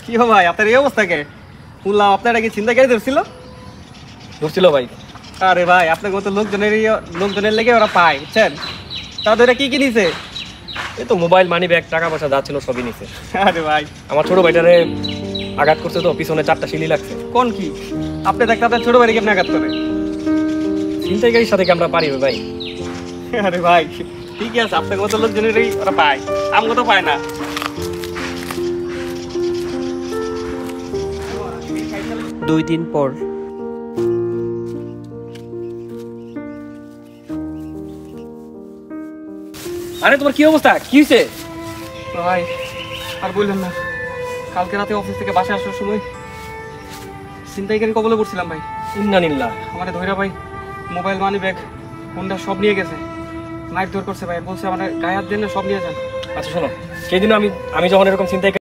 কি হো ভাই, আপনার এই অবস্থা কে? শুনলাম আপনারা কি ছিনতাইকারী ধরছিল? ধরছিল ভাই। আরে ভাই, আপনার মতো লোকজনের লেগে ওরা পায়, বুঝছেন? তাদের কি কি নিছে? এই তো মোবাইল, মানি ব্যাগ, টাকা পয়সা যা ছিল সবই নিছে। আরে ভাই, আমার ছোট ভাইটারে আঘাত করছে তো, পিছনে 4টা শিলি লাগছে। কোন কি? আপনি দেখতে আপনার ছোট ভাইকে কেমন আঘাত করে? ছিনতাইকারীর সাথে কি আমরা পারি ভাই? আরে ভাই, ঠিকই আছে, আপনার মতো লোকজনেরই ওরা পায়, আমগো তো পায় না। 2 দিন পর। আরে তোমার কি অবস্থা, কি হয়েছে? ভাই আর বললেন না, কালকে রাতে অফিস থেকে বাসায় আসার সময় ছিনতাইকারী কবলে পড়ছিলাম ভাই। ইন্নানিল্লাহ। আমার ধৈরা ভাই মোবাইল, মানি ব্যাগ, ফোনটা সব নিয়ে গেছে। নাইট ধর করছে ভাই, বলছে আমার গায়ে হাত দিয়ে না, সব নিয়ে যান। আচ্ছা শোনো, সেদিনও আমি যখন এরকম চিন্তাই